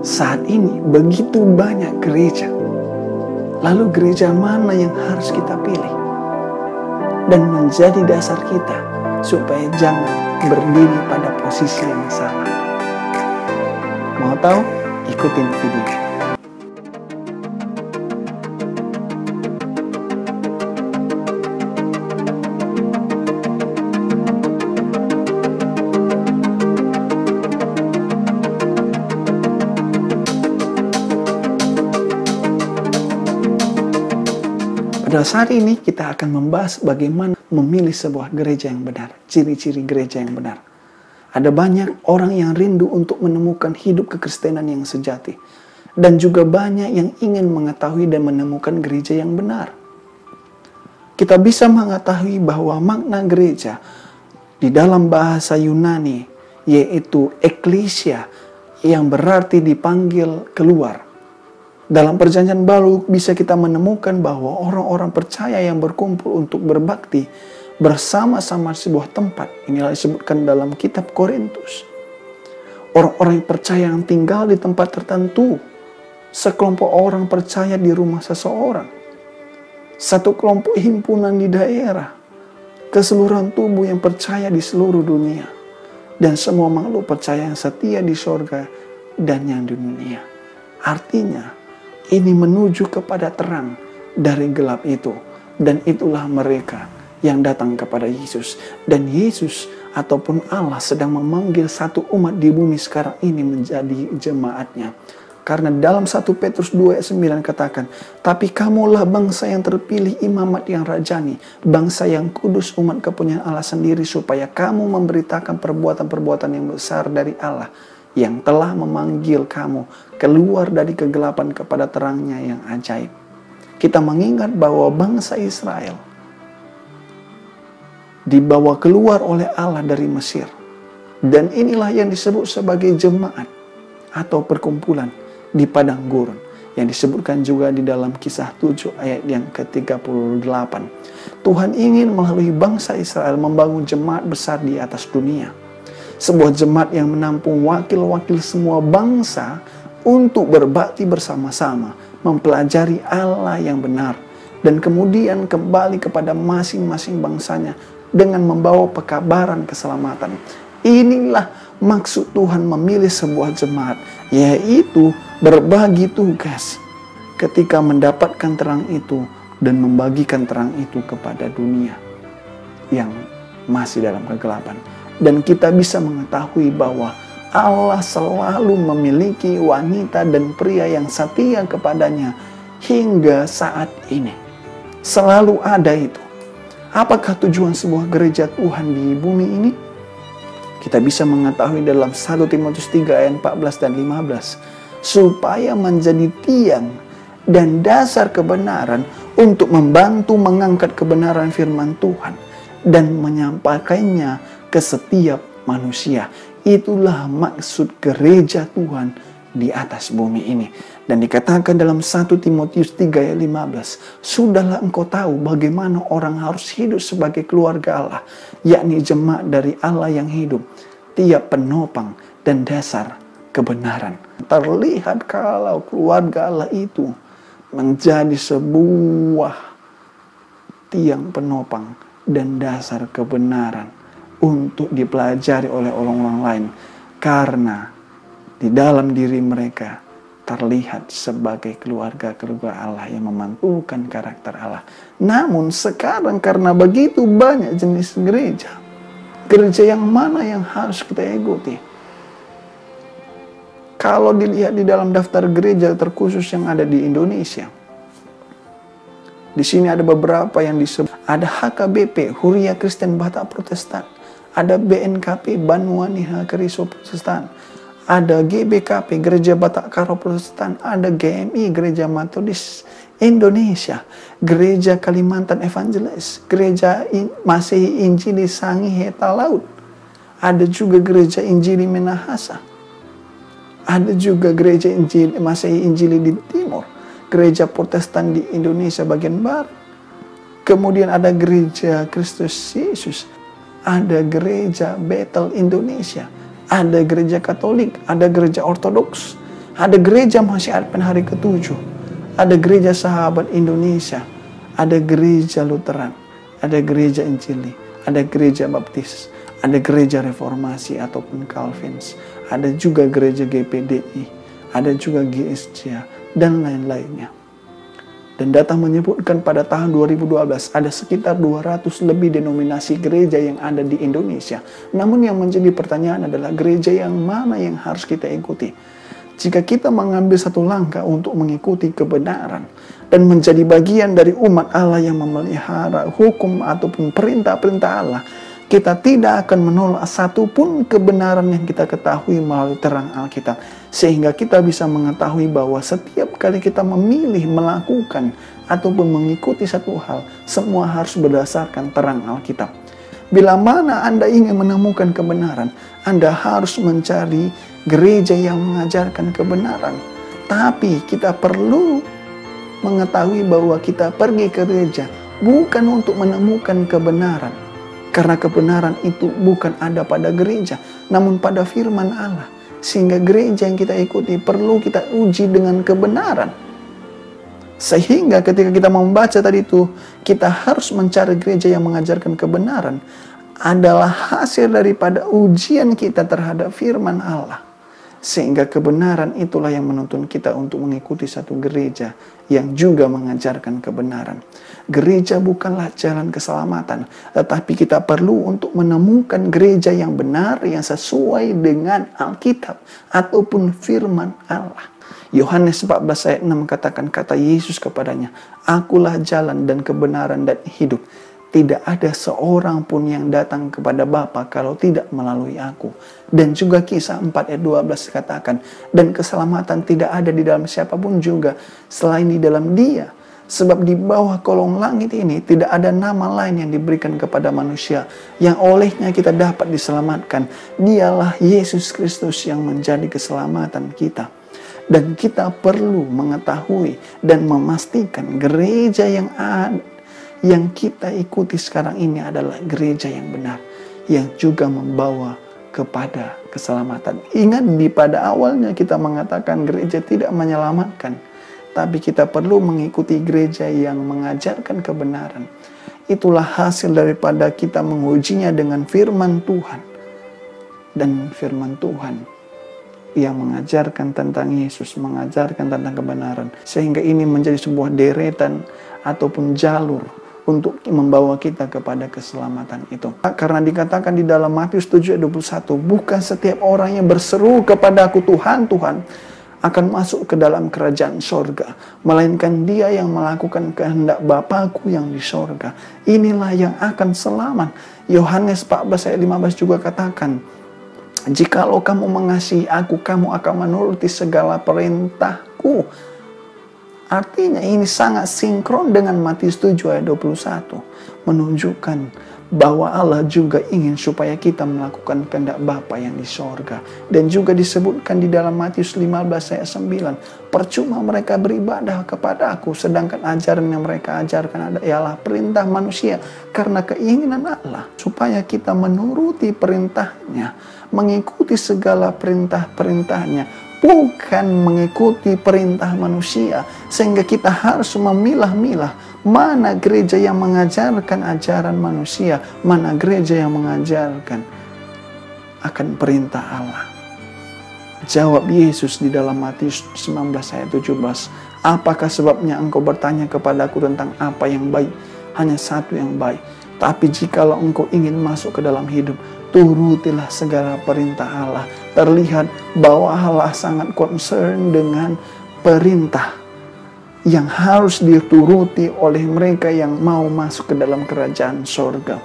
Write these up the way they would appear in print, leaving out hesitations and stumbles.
Saat ini begitu banyak gereja. Lalu gereja mana yang harus kita pilih? Dan menjadi dasar kita supaya jangan berdiri pada posisi yang salah. Mau tahu? Ikutin video. Pada saat ini kita akan membahas bagaimana memilih sebuah gereja yang benar, ciri-ciri gereja yang benar. Ada banyak orang yang rindu untuk menemukan hidup kekristenan yang sejati. Dan juga banyak yang ingin mengetahui dan menemukan gereja yang benar. Kita bisa mengetahui bahwa makna gereja di dalam bahasa Yunani yaitu ekklesia yang berarti dipanggil keluar. Dalam perjanjian baru bisa kita menemukan bahwa orang-orang percaya yang berkumpul untuk berbakti bersama-sama di sebuah tempat. Inilah disebutkan dalam kitab Korintus. Orang-orang yang percaya yang tinggal di tempat tertentu. Sekelompok orang percaya di rumah seseorang. Satu kelompok himpunan di daerah. Keseluruhan tubuh yang percaya di seluruh dunia. Dan semua makhluk percaya yang setia di sorga dan yang di dunia. Artinya, ini menuju kepada terang dari gelap itu. Dan itulah mereka yang datang kepada Yesus. Dan Yesus ataupun Allah sedang memanggil satu umat di bumi sekarang ini menjadi jemaatnya. Karena dalam 1 Petrus 2 ayat 9 katakan, tapi kamulah bangsa yang terpilih, imamat yang rajani, bangsa yang kudus, umat kepunyaan Allah sendiri, supaya kamu memberitakan perbuatan-perbuatan yang besar dari Allah, yang telah memanggil kamu keluar dari kegelapan kepada terangnya yang ajaib. Kita mengingat bahwa bangsa Israel dibawa keluar oleh Allah dari Mesir. Dan inilah yang disebut sebagai jemaat atau perkumpulan di padang gurun. Yang disebutkan juga di dalam Kisah 7 ayat yang ke-38. Tuhan ingin melalui bangsa Israel membangun jemaat besar di atas dunia. Sebuah jemaat yang menampung wakil-wakil semua bangsa untuk berbakti bersama-sama, mempelajari Allah yang benar, dan kemudian kembali kepada masing-masing bangsanya dengan membawa pekabaran keselamatan. Inilah maksud Tuhan memilih sebuah jemaat, yaitu berbagi tugas ketika mendapatkan terang itu dan membagikan terang itu kepada dunia yang masih dalam kegelapan. Dan kita bisa mengetahui bahwa Allah selalu memiliki wanita dan pria yang setia kepadanya hingga saat ini. Selalu ada itu. Apakah tujuan sebuah gereja Tuhan di bumi ini? Kita bisa mengetahui dalam 1 Timotius 3 ayat 14 dan 15. Supaya menjadi tiang dan dasar kebenaran untuk membantu mengangkat kebenaran firman Tuhan dan menyampaikannya ke setiap manusia. Itulah maksud gereja Tuhan di atas bumi ini. Dan dikatakan dalam 1 Timotius 3 ayat 15. Sudahlah engkau tahu bagaimana orang harus hidup sebagai keluarga Allah. Yakni jemaat dari Allah yang hidup. Tiap penopang dan dasar kebenaran. Terlihat kalau keluarga Allah itu menjadi sebuah tiang penopang dan dasar kebenaran untuk dipelajari oleh orang-orang lain, karena di dalam diri mereka terlihat sebagai keluarga Allah yang memantulkan karakter Allah. Namun sekarang karena begitu banyak jenis gereja, gereja yang mana yang harus kita ikuti? Kalau dilihat di dalam daftar gereja terkhusus yang ada di Indonesia, di sini ada beberapa yang disebut. Ada HKBP, Huria Kristen Batak Protestan. Ada BNKP, Banuani Hakariso Protestan. Ada GBKP, Gereja Batak Karo Protestan. Ada GMI, Gereja Metodis Indonesia. Gereja Kalimantan Evangelis. Gereja Masehi Injili Sangi Heta Laut. Ada juga Gereja Injili Minahasa. Ada juga Gereja Injili Masehi Injili di Timur. Gereja Protestan di Indonesia bagian barat. Kemudian ada Gereja Kristus Yesus. Ada Gereja Bethel Indonesia. Ada Gereja Katolik. Ada Gereja Ortodoks. Ada gereja masih Advent hari ke-7. Ada gereja Sahabat Indonesia. Ada gereja Lutheran. Ada gereja Injili. Ada gereja Baptis. Ada gereja Reformasi ataupun Calvins. Ada juga gereja GPDI. Ada juga GSJ. Dan lain-lainnya. Dan data menyebutkan pada tahun 2012 ada sekitar 200 lebih denominasi gereja yang ada di Indonesia. Namun yang menjadi pertanyaan adalah gereja yang mana yang harus kita ikuti. Jika kita mengambil satu langkah untuk mengikuti kebenaran dan menjadi bagian dari umat Allah yang memelihara hukum ataupun perintah-perintah Allah, kita tidak akan menolak satupun kebenaran yang kita ketahui melalui terang Alkitab. Sehingga kita bisa mengetahui bahwa setiap kali kita memilih melakukan ataupun mengikuti satu hal, semua harus berdasarkan terang Alkitab. Bila mana Anda ingin menemukan kebenaran, Anda harus mencari gereja yang mengajarkan kebenaran. Tapi kita perlu mengetahui bahwa kita pergi ke gereja bukan untuk menemukan kebenaran. Karena kebenaran itu bukan ada pada gereja, namun pada firman Allah. Sehingga gereja yang kita ikuti perlu kita uji dengan kebenaran. Sehingga ketika kita membaca tadi itu, kita harus mencari gereja yang mengajarkan kebenaran. Adalah hasil daripada ujian kita terhadap firman Allah. Sehingga kebenaran itulah yang menuntun kita untuk mengikuti satu gereja yang juga mengajarkan kebenaran. Gereja bukanlah jalan keselamatan, tetapi kita perlu untuk menemukan gereja yang benar, yang sesuai dengan Alkitab ataupun firman Allah. Yohanes 14 ayat 6 katakan, kata Yesus kepadanya, "Akulah jalan dan kebenaran dan hidup. Tidak ada seorang pun yang datang kepada Bapa kalau tidak melalui aku." Dan juga Kisah 4 ayat 12 katakan, "Dan keselamatan tidak ada di dalam siapapun juga selain di dalam Dia. Sebab di bawah kolong langit ini tidak ada nama lain yang diberikan kepada manusia yang olehnya kita dapat diselamatkan. Dialah Yesus Kristus yang menjadi keselamatan kita." Dan kita perlu mengetahui dan memastikan gereja yang kita ikuti sekarang ini adalah gereja yang benar, yang juga membawa kepada keselamatan. Ingat, pada awalnya kita mengatakan gereja tidak menyelamatkan. Tapi kita perlu mengikuti gereja yang mengajarkan kebenaran. Itulah hasil daripada kita mengujinya dengan firman Tuhan. Dan firman Tuhan yang mengajarkan tentang Yesus, mengajarkan tentang kebenaran. Sehingga ini menjadi sebuah deretan ataupun jalur untuk membawa kita kepada keselamatan itu. Karena dikatakan di dalam Matius 7 ayat 21, "Bukan setiap orang yang berseru kepadaku Tuhan, Tuhan, akan masuk ke dalam kerajaan sorga, melainkan dia yang melakukan kehendak Bapakku yang di sorga. Inilah yang akan selamat." Yohanes 14 ayat 15 juga katakan, "Jikalau kamu mengasihi aku, kamu akan menuruti segala perintahku." Artinya ini sangat sinkron dengan Matius 7 ayat 21. Menunjukkan bahwa Allah juga ingin supaya kita melakukan kehendak Bapa yang di sorga. Dan juga disebutkan di dalam Matius 15 ayat 9. "Percuma mereka beribadah kepada aku, sedangkan ajaran yang mereka ajarkan adalah perintah manusia." Karena keinginan Allah supaya kita menuruti perintahnya, mengikuti segala perintah-perintahnya, bukan mengikuti perintah manusia. Sehingga kita harus memilah-milah mana gereja yang mengajarkan ajaran manusia, mana gereja yang mengajarkan akan perintah Allah. Jawab Yesus di dalam Matius 19 ayat 17, "Apakah sebabnya engkau bertanya kepadaku tentang apa yang baik? Hanya satu yang baik. Tapi jikalau engkau ingin masuk ke dalam hidup, turutilah segala perintah Allah." Terlihat bahwa Allah sangat concern dengan perintah yang harus dituruti oleh mereka yang mau masuk ke dalam kerajaan sorga.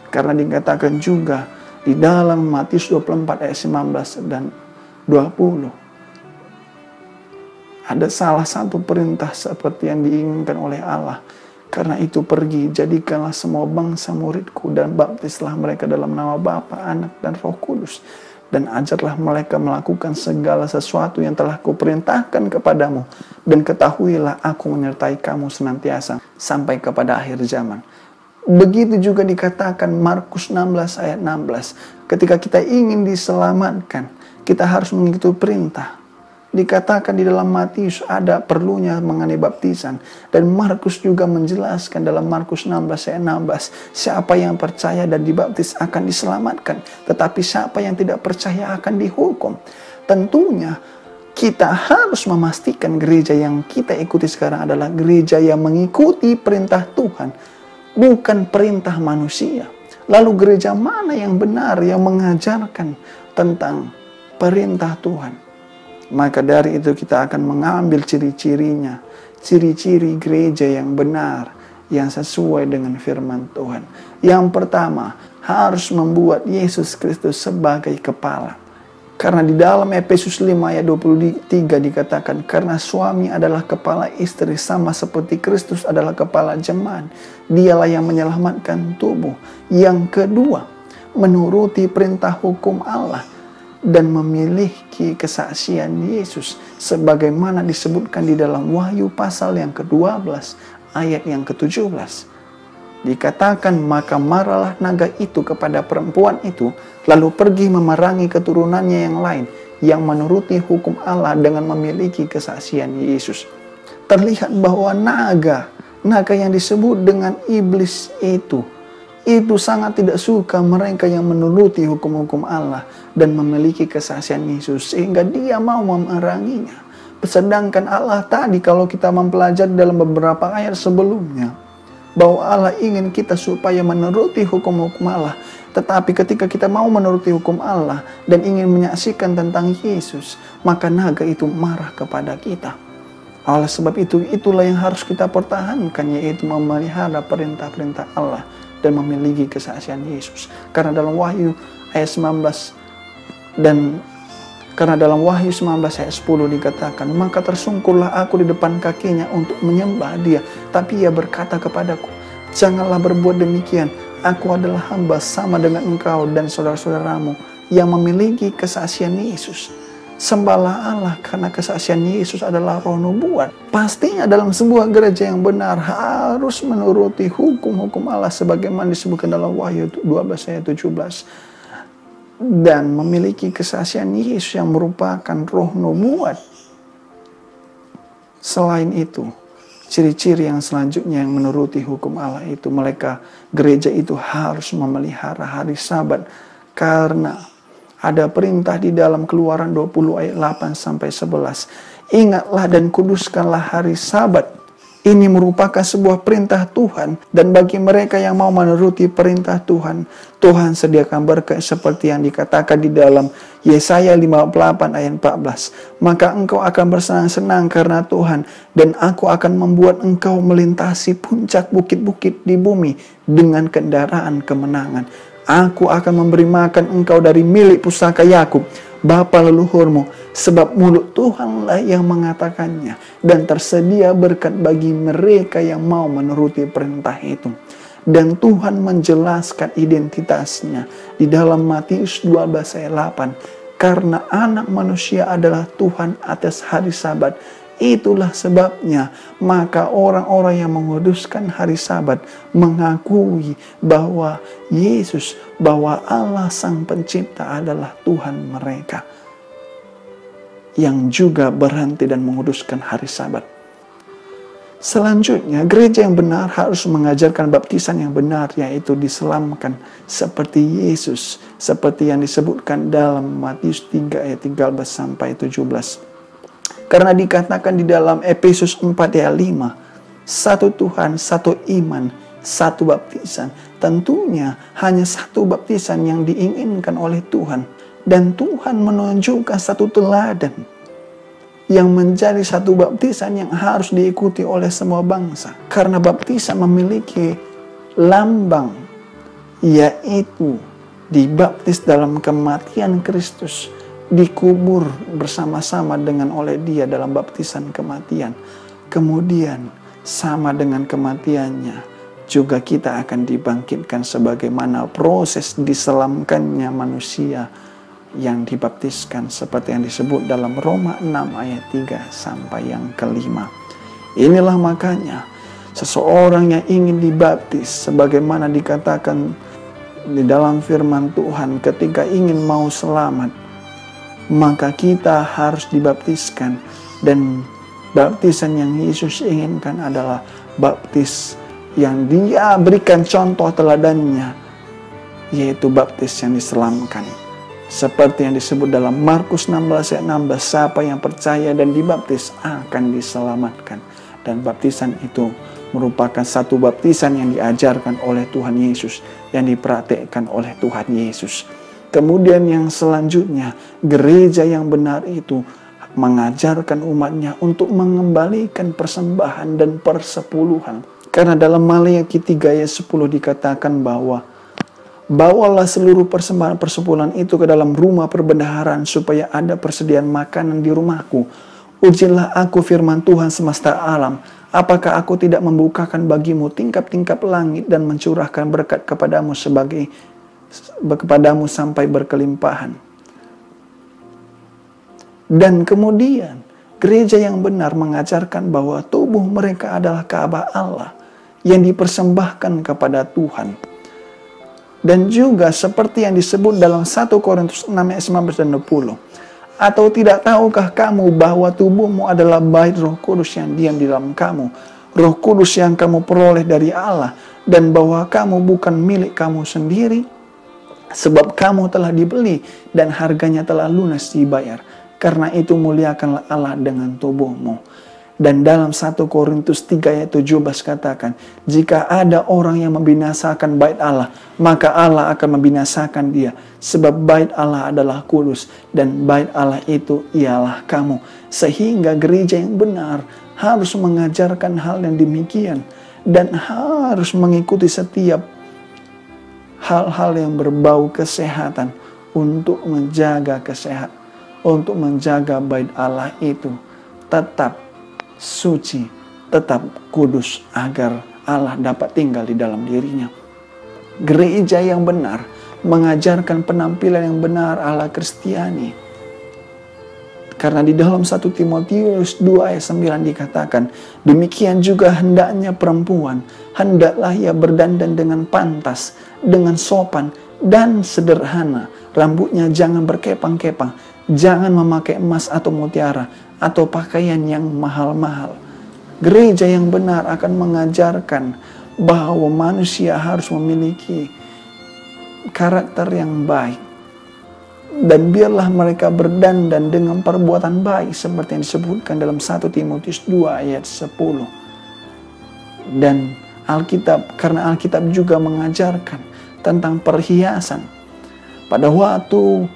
Karena dikatakan juga di dalam Matius 24 ayat 19 dan 20. Ada salah satu perintah seperti yang diinginkan oleh Allah. "Karena itu pergi, jadikanlah semua bangsa muridku dan baptislah mereka dalam nama Bapa, Anak, dan Roh Kudus. Dan ajarlah mereka melakukan segala sesuatu yang telah kuperintahkan kepadamu. Dan ketahuilah aku menyertai kamu senantiasa sampai kepada akhir zaman." Begitu juga dikatakan Markus 16 ayat 16. Ketika kita ingin diselamatkan, kita harus mengikuti perintah. dikatakan di dalam Matius ada perlunya mengenai baptisan. Dan Markus juga menjelaskan dalam Markus 16 ayat 16, siapa yang percaya dan dibaptis akan diselamatkan, tetapi siapa yang tidak percaya akan dihukum. Tentunya kita harus memastikan gereja yang kita ikuti sekarang adalah gereja yang mengikuti perintah Tuhan, bukan perintah manusia. Lalu gereja mana yang benar yang mengajarkan tentang perintah Tuhan? Maka dari itu kita akan mengambil ciri-cirinya, ciri-ciri gereja yang benar, yang sesuai dengan firman Tuhan. Yang pertama, harus membuat Yesus Kristus sebagai kepala. Karena di dalam Efesus 5 ayat 23 dikatakan, karena suami adalah kepala istri sama seperti Kristus adalah kepala jemaat. Dialah yang menyelamatkan tubuh. Yang kedua, menuruti perintah hukum Allah dan memiliki kesaksian Yesus sebagaimana disebutkan di dalam Wahyu pasal yang ke-12 ayat yang ke-17. Dikatakan, maka marahlah naga itu kepada perempuan itu, lalu pergi memerangi keturunannya yang lain yang menuruti hukum Allah dengan memiliki kesaksian Yesus. Terlihat bahwa naga yang disebut dengan iblis itu sangat tidak suka mereka yang menuruti hukum-hukum Allah dan memiliki kesaksian Yesus, sehingga dia mau memeranginya. Sedangkan Allah tadi, kalau kita mempelajari dalam beberapa ayat sebelumnya, bahwa Allah ingin kita supaya menuruti hukum-hukum Allah. Tetapi ketika kita mau menuruti hukum Allah dan ingin menyaksikan tentang Yesus, maka naga itu marah kepada kita. Oleh sebab itu, itulah yang harus kita pertahankan, yaitu memelihara perintah-perintah Allah dan memiliki kesaksian Yesus. Karena dalam Wahyu ayat 19 ayat 10 dikatakan, maka tersungkurlah aku di depan kakinya untuk menyembah dia. Tapi ia berkata kepadaku, janganlah berbuat demikian. Aku adalah hamba sama dengan engkau dan saudara-saudaramu yang memiliki kesaksian Yesus. Sembahlah Allah karena kesaksian Yesus adalah roh nubuat. Pastinya dalam sebuah gereja yang benar harus menuruti hukum-hukum Allah sebagaimana disebutkan dalam Wahyu 12 ayat 17. Dan memiliki kesaksian Yesus yang merupakan roh nubuat. Selain itu, ciri-ciri yang selanjutnya yang menuruti hukum Allah itu, gereja itu harus memelihara hari Sabat. Karena ada perintah di dalam Keluaran 20 ayat 8 sampai 11. Ingatlah dan kuduskanlah hari Sabat. Ini merupakan sebuah perintah Tuhan, dan bagi mereka yang mau menuruti perintah Tuhan, Tuhan sediakan berkat seperti yang dikatakan di dalam Yesaya 58 ayat 14. Maka engkau akan bersenang-senang karena Tuhan, dan aku akan membuat engkau melintasi puncak bukit-bukit di bumi dengan kendaraan kemenangan. Aku akan memberi makan engkau dari milik pusaka Yakub, bapa leluhurmu, sebab mulut Tuhanlah yang mengatakannya, dan tersedia berkat bagi mereka yang mau menuruti perintah itu. Dan Tuhan menjelaskan identitasnya di dalam Matius 12 ayat 8, karena anak manusia adalah Tuhan atas hari Sabat. Itulah sebabnya maka orang-orang yang menguduskan hari Sabat mengakui bahwa bahwa Allah Sang Pencipta adalah Tuhan mereka, yang juga berhenti dan menguduskan hari Sabat. Selanjutnya, gereja yang benar harus mengajarkan baptisan yang benar, yaitu diselamatkan seperti Yesus, seperti yang disebutkan dalam Matius 3 ayat 13 sampai 17. Karena dikatakan di dalam Efesus 4 ayat 5, satu Tuhan, satu iman, satu baptisan. Tentunya hanya satu baptisan yang diinginkan oleh Tuhan. Dan Tuhan menunjukkan satu teladan yang menjadi satu baptisan yang harus diikuti oleh semua bangsa. Karena baptisan memiliki lambang, yaitu dibaptis dalam kematian Kristus, dikubur bersama-sama dengan oleh Dia dalam baptisan kematian. Kemudian sama dengan kematiannya juga kita akan dibangkitkan sebagaimana proses diselamatkannya manusia yang dibaptiskan, seperti yang disebut dalam Roma 6 ayat 3 sampai yang kelima. Inilah makanya seseorang yang ingin dibaptis sebagaimana dikatakan di dalam firman Tuhan, ketika ingin mau selamat, maka kita harus dibaptiskan. Dan baptisan yang Yesus inginkan adalah baptis yang Dia berikan contoh teladannya, yaitu baptis yang diselamkan. Seperti yang disebut dalam Markus 16 ayat 16, siapa yang percaya dan dibaptis akan diselamatkan. Dan baptisan itu merupakan satu baptisan yang diajarkan oleh Tuhan Yesus, yang dipraktikkan oleh Tuhan Yesus. Kemudian yang selanjutnya, gereja yang benar itu mengajarkan umatnya untuk mengembalikan persembahan dan persepuluhan. Karena dalam Maleakhi 3 ayat 10 dikatakan bahwa bawalah seluruh persembahan persepuluhan itu ke dalam rumah perbendaharaan supaya ada persediaan makanan di rumahku. Ujilah aku firman Tuhan semesta alam. Apakah aku tidak membukakan bagimu tingkap-tingkap langit dan mencurahkan berkat kepadamu sampai berkelimpahan. Dan kemudian gereja yang benar mengajarkan bahwa tubuh mereka adalah Ka'bah Allah yang dipersembahkan kepada Tuhan. Dan juga seperti yang disebut dalam 1 Korintus 6 ayat 19 dan 20. Atau tidak tahukah kamu bahwa tubuhmu adalah bait Roh Kudus yang diam di dalam kamu, Roh Kudus yang kamu peroleh dari Allah, dan bahwa kamu bukan milik kamu sendiri, sebab kamu telah dibeli dan harganya telah lunas dibayar. Karena itu muliakanlah Allah dengan tubuhmu. Dan dalam 1 Korintus 3 ayat 17 katakan, jika ada orang yang membinasakan bait Allah, maka Allah akan membinasakan dia. Sebab bait Allah adalah kudus, dan bait Allah itu ialah kamu. Sehingga gereja yang benar harus mengajarkan hal yang demikian, dan harus mengikuti setiap hal-hal yang berbau kesehatan untuk menjaga kesehatan, untuk menjaga bait Allah itu tetap suci, tetap kudus, agar Allah dapat tinggal di dalam dirinya. Gereja yang benar mengajarkan penampilan yang benar ala Kristiani. Karena di dalam 1 Timotius 2 ayat 9 dikatakan, demikian juga hendaknya perempuan, hendaklah ia berdandan dengan pantas, dengan sopan dan sederhana. Rambutnya jangan berkepang-kepang, jangan memakai emas atau mutiara, atau pakaian yang mahal-mahal. Gereja yang benar akan mengajarkan bahwa manusia harus memiliki karakter yang baik. Dan biarlah mereka berdandan dengan perbuatan baik seperti yang disebutkan dalam 1 Timotius 2 ayat 10. Dan karena Alkitab juga mengajarkan tentang perhiasan. Pada waktu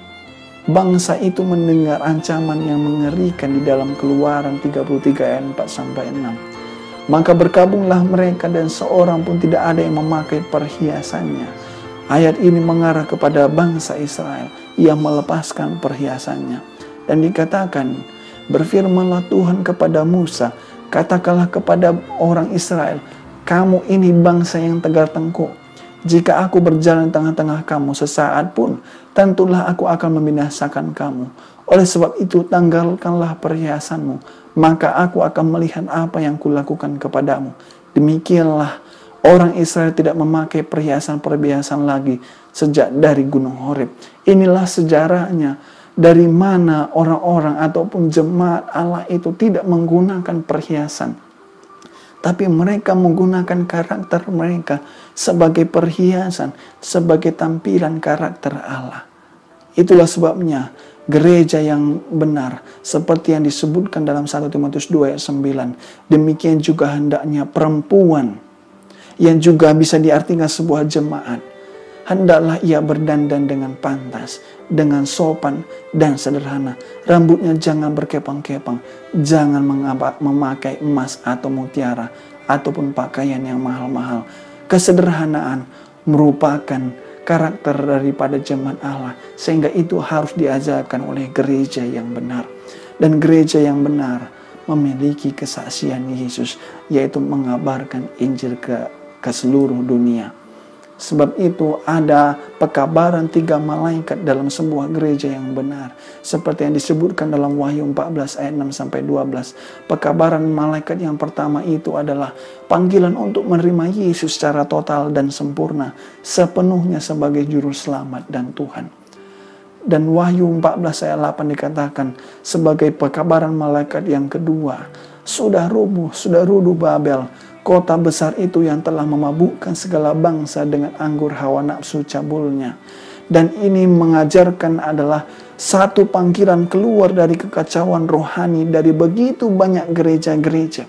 bangsa itu mendengar ancaman yang mengerikan di dalam Keluaran 33 ayat 4-6. Maka berkabunglah mereka dan seorang pun tidak ada yang memakai perhiasannya. Ayat ini mengarah kepada bangsa Israel yang melepaskan perhiasannya. Dan dikatakan, berfirmanlah Tuhan kepada Musa, katakanlah kepada orang Israel, kamu ini bangsa yang tegar tengkuk. Jika aku berjalan di tengah-tengah kamu sesaat pun, tentulah aku akan membinasakan kamu. Oleh sebab itu, tanggalkanlah perhiasanmu, maka aku akan melihat apa yang kulakukan kepadamu. Demikianlah orang Israel tidak memakai perhiasan-perhiasan lagi sejak dari Gunung Horeb. Inilah sejarahnya dari mana orang-orang ataupun jemaat Allah itu tidak menggunakan perhiasan, tapi mereka menggunakan karakter mereka sebagai perhiasan, sebagai tampilan karakter Allah. Itulah sebabnya gereja yang benar, seperti yang disebutkan dalam 1 Timotius 2 ayat 9, demikian juga hendaknya perempuan, yang juga bisa diartikan sebuah jemaat. Hendaklah ia berdandan dengan pantas, dengan sopan dan sederhana. Rambutnya jangan berkepang-kepang, jangan memakai emas atau mutiara, ataupun pakaian yang mahal-mahal. Kesederhanaan merupakan karakter daripada jemaat Allah, sehingga itu harus diajarkan oleh gereja yang benar. Dan gereja yang benar memiliki kesaksian Yesus, yaitu mengabarkan Injil ke seluruh dunia. Sebab itu ada pekabaran 3 malaikat dalam sebuah gereja yang benar. Seperti yang disebutkan dalam Wahyu 14 ayat 6-12. Pekabaran malaikat yang pertama itu adalah panggilan untuk menerima Yesus secara total dan sempurna, sepenuhnya sebagai juru selamat dan Tuhan. Dan Wahyu 14 ayat 8 dikatakan sebagai pekabaran malaikat yang kedua, sudah runtuh Babel, kota besar itu yang telah memabukkan segala bangsa dengan anggur hawa nafsu cabulnya. Dan ini mengajarkan adalah satu panggilan keluar dari kekacauan rohani dari begitu banyak gereja-gereja.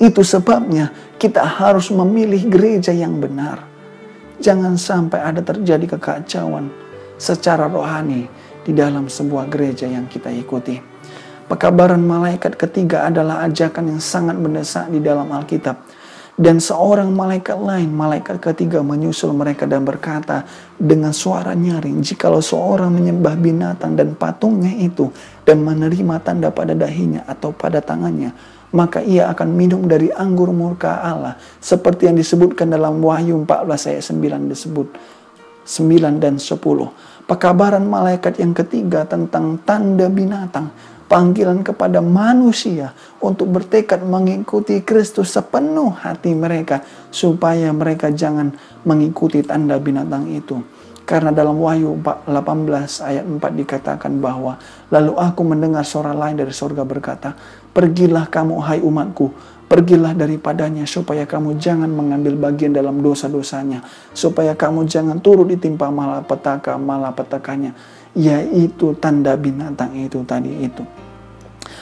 Itu sebabnya kita harus memilih gereja yang benar. Jangan sampai ada terjadi kekacauan secara rohani di dalam sebuah gereja yang kita ikuti. Pekabaran malaikat ketiga adalah ajakan yang sangat mendesak di dalam Alkitab. Dan seorang malaikat lain, malaikat ketiga menyusul mereka dan berkata dengan suara nyaring, jikalau seorang menyembah binatang dan patungnya itu dan menerima tanda pada dahinya atau pada tangannya, maka ia akan minum dari anggur murka Allah, seperti yang disebutkan dalam Wahyu 14 ayat 9 disebut 9 dan 10. Pekabaran malaikat yang ketiga tentang tanda binatang, panggilan kepada manusia untuk bertekad mengikuti Kristus sepenuh hati mereka, supaya mereka jangan mengikuti tanda binatang itu. Karena dalam Wahyu 18 ayat 4 dikatakan bahwa, lalu aku mendengar suara lain dari surga berkata, pergilah kamu hai umatku, pergilah daripadanya supaya kamu jangan mengambil bagian dalam dosa-dosanya, supaya kamu jangan turut ditimpa malapetaka-malapetakanya, yaitu tanda binatang itu tadi itu.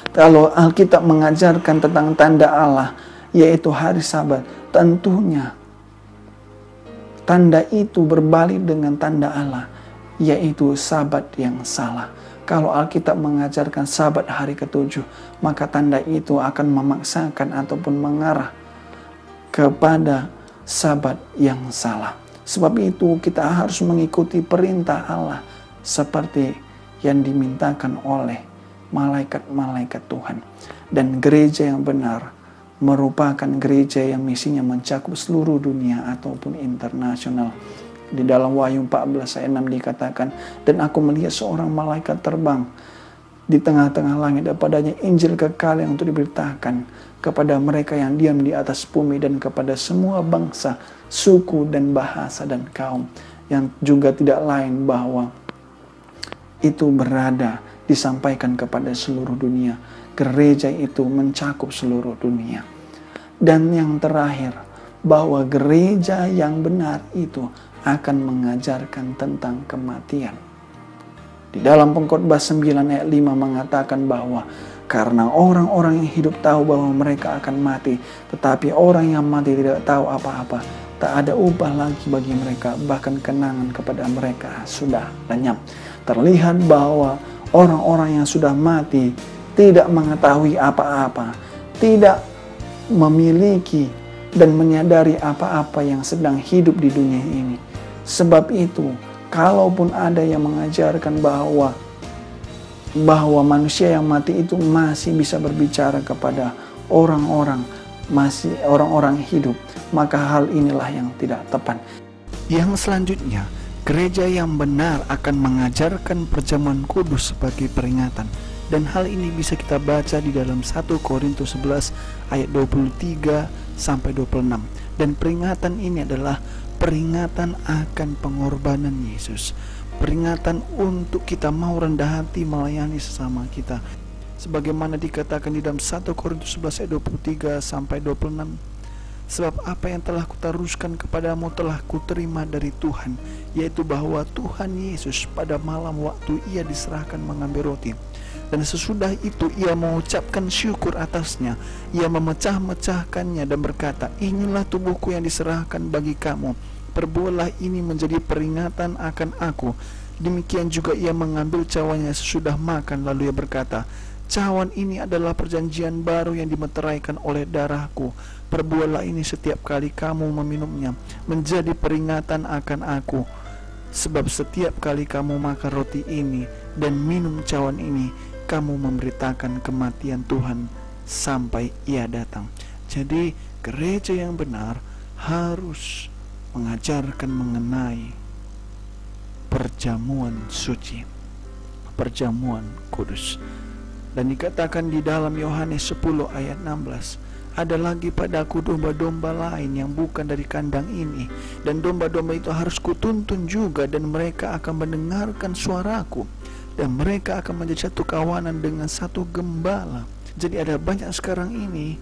Kalau Alkitab mengajarkan tentang tanda Allah, yaitu hari Sabat, tentunya tanda itu berbalik dengan tanda Allah, yaitu Sabat yang salah. Kalau Alkitab mengajarkan Sabat hari ke-7, maka tanda itu akan memaksakan ataupun mengarah kepada Sabat yang salah. Sebab itu kita harus mengikuti perintah Allah seperti yang dimintakan oleh malaikat-malaikat Tuhan. Dan gereja yang benar merupakan gereja yang misinya mencakup seluruh dunia ataupun internasional. Di dalam Wahyu 14 ayat 6 dikatakan, dan aku melihat seorang malaikat terbang di tengah-tengah langit, dan padanya Injil kekal yang untuk diberitakan kepada mereka yang diam di atas bumi dan kepada semua bangsa, suku dan bahasa dan kaum, yang juga tidak lain bahwa itu berada disampaikan kepada seluruh dunia. Gereja itu mencakup seluruh dunia. Dan yang terakhir, bahwa gereja yang benar itu akan mengajarkan tentang kematian. Di dalam Pengkhotbah 9 ayat 5 mengatakan bahwa karena orang-orang yang hidup tahu bahwa mereka akan mati, tetapi orang yang mati tidak tahu apa-apa, tak ada upah lagi bagi mereka, bahkan kenangan kepada mereka sudah lenyap. Terlihat bahwa orang-orang yang sudah mati tidak mengetahui apa-apa, tidak memiliki dan menyadari apa-apa yang sedang hidup di dunia ini. Sebab itu, kalaupun ada yang mengajarkan bahwa manusia yang mati itu masih bisa berbicara kepada orang-orang hidup, maka hal inilah yang tidak tepat. Yang selanjutnya, gereja yang benar akan mengajarkan perjamuan kudus sebagai peringatan. Dan hal ini bisa kita baca di dalam 1 Korintus 11 ayat 23 sampai 26. Dan peringatan ini adalah peringatan akan pengorbanan Yesus. Peringatan untuk kita mau rendah hati melayani sesama kita. Sebagaimana dikatakan di dalam 1 Korintus 11 ayat 23 sampai 26. Sebab apa yang telah kuteruskan kepadamu telah kuterima dari Tuhan, yaitu bahwa Tuhan Yesus pada malam waktu ia diserahkan mengambil roti, dan sesudah itu ia mengucapkan syukur atasnya, ia memecah-mecahkannya dan berkata, inilah tubuhku yang diserahkan bagi kamu, perbuatlah ini menjadi peringatan akan aku. Demikian juga ia mengambil cawannya sesudah makan, lalu ia berkata, cawan ini adalah perjanjian baru yang dimeteraikan oleh darahku. Perbuatlah ini setiap kali kamu meminumnya, menjadi peringatan akan aku. Sebab setiap kali kamu makan roti ini dan minum cawan ini, kamu memberitakan kematian Tuhan sampai ia datang. Jadi gereja yang benar harus mengajarkan mengenai perjamuan suci, perjamuan kudus. Dan dikatakan di dalam Yohanes 10 ayat 16, ada lagi padaku domba-domba lain yang bukan dari kandang ini, dan domba-domba itu harus kutuntun juga, dan mereka akan mendengarkan suaraku, dan mereka akan menjadi satu kawanan dengan satu gembala. Jadi ada banyak sekarang ini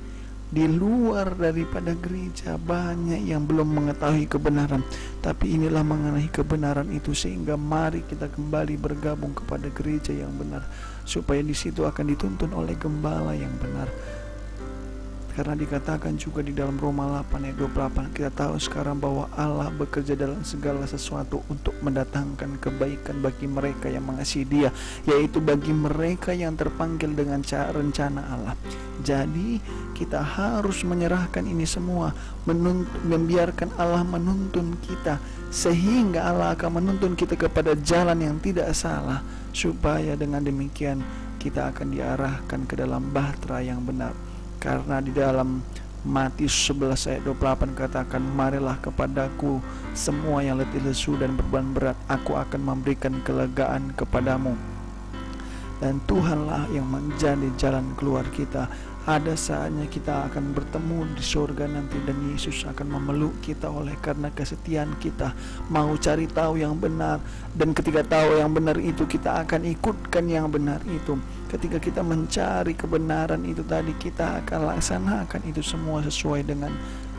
di luar daripada gereja, banyak yang belum mengetahui kebenaran, tapi inilah mengenai kebenaran itu, sehingga mari kita kembali bergabung kepada gereja yang benar, supaya di situ akan dituntun oleh gembala yang benar. Karena dikatakan juga di dalam Roma 8 ayat 28, kita tahu sekarang bahwa Allah bekerja dalam segala sesuatu untuk mendatangkan kebaikan bagi mereka yang mengasihi Dia, yaitu bagi mereka yang terpanggil dengan rencana Allah. Jadi kita harus menyerahkan ini semua, membiarkan Allah menuntun kita, sehingga Allah akan menuntun kita kepada jalan yang tidak salah, supaya dengan demikian kita akan diarahkan ke dalam bahtera yang benar. Karena di dalam Matius 11 ayat 28 katakan, marilah kepadaku semua yang letih lesu dan beban berat, aku akan memberikan kelegaan kepadamu. Dan Tuhanlah yang menjadi jalan keluar kita. Ada saatnya kita akan bertemu di surga nanti, dan Yesus akan memeluk kita oleh karena kesetiaan kita mau cari tahu yang benar. Dan ketika tahu yang benar itu, kita akan ikutkan yang benar itu. Ketika kita mencari kebenaran itu tadi, kita akan laksanakan itu semua sesuai dengan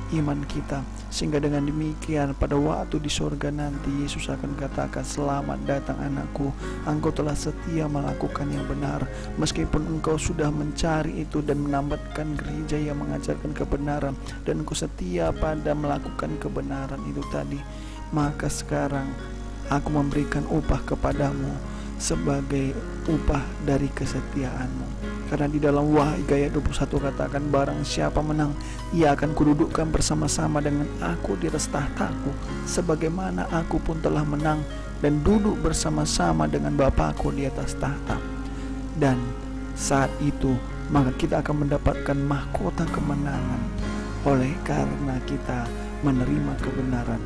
iman kita, sehingga dengan demikian pada waktu di surga nanti Yesus akan katakan, selamat datang anakku, engkau telah setia melakukan yang benar. Meskipun engkau sudah mencari itu dan menambahkan gereja yang mengajarkan kebenaran, dan engkau setia pada melakukan kebenaran itu tadi, maka sekarang aku memberikan upah kepadamu sebagai upah dari kesetiaanmu. Karena di dalam Wahyu ayat 21 katakan, barang siapa menang, ia akan kududukkan bersama-sama dengan aku di atas tahtaku, sebagaimana aku pun telah menang dan duduk bersama-sama dengan Bapakku di atas tahta. Dan saat itu maka kita akan mendapatkan mahkota kemenangan, oleh karena kita menerima kebenaran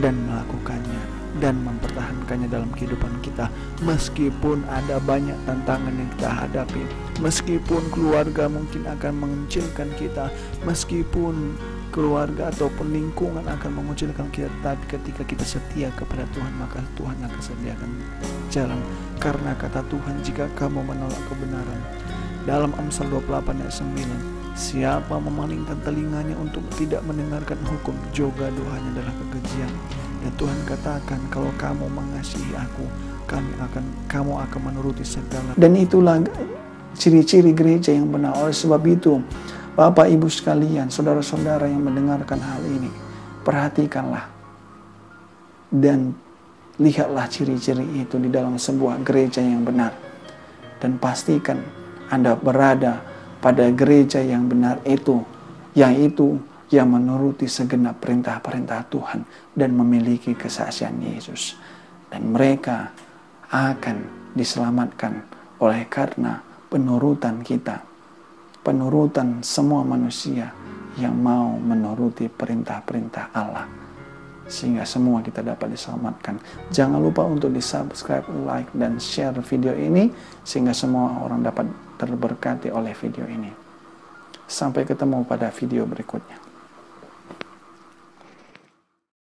dan melakukannya dan mempertahankannya dalam kehidupan kita. Meskipun ada banyak tantangan yang kita hadapi, meskipun keluarga mungkin akan mengecilkan kita, meskipun keluarga ataupun lingkungan akan mengucilkan kita, tapi ketika kita setia kepada Tuhan, maka Tuhan akan sediakan jalan. Karena kata Tuhan, jika kamu menolak kebenaran, dalam Amsal 28 ayat 9, siapa memalingkan telinganya untuk tidak mendengarkan hukum, juga doanya adalah kekejian. Dan Tuhan katakan, kalau kamu mengasihi aku, kamu akan menuruti segala. Dan itulah ciri-ciri gereja yang benar. Oleh sebab itu, Bapak Ibu sekalian, saudara-saudara yang mendengarkan hal ini, perhatikanlah dan lihatlah ciri-ciri itu di dalam sebuah gereja yang benar. Dan pastikan Anda berada pada gereja yang benar itu, yang menuruti segenap perintah-perintah Tuhan dan memiliki kesaksian Yesus. Dan mereka akan diselamatkan oleh karena penurutan kita, penurutan semua manusia yang mau menuruti perintah-perintah Allah, sehingga semua kita dapat diselamatkan. Jangan lupa untuk di-subscribe, like, dan share video ini, sehingga semua orang dapat terberkati oleh video ini. Sampai ketemu pada video berikutnya.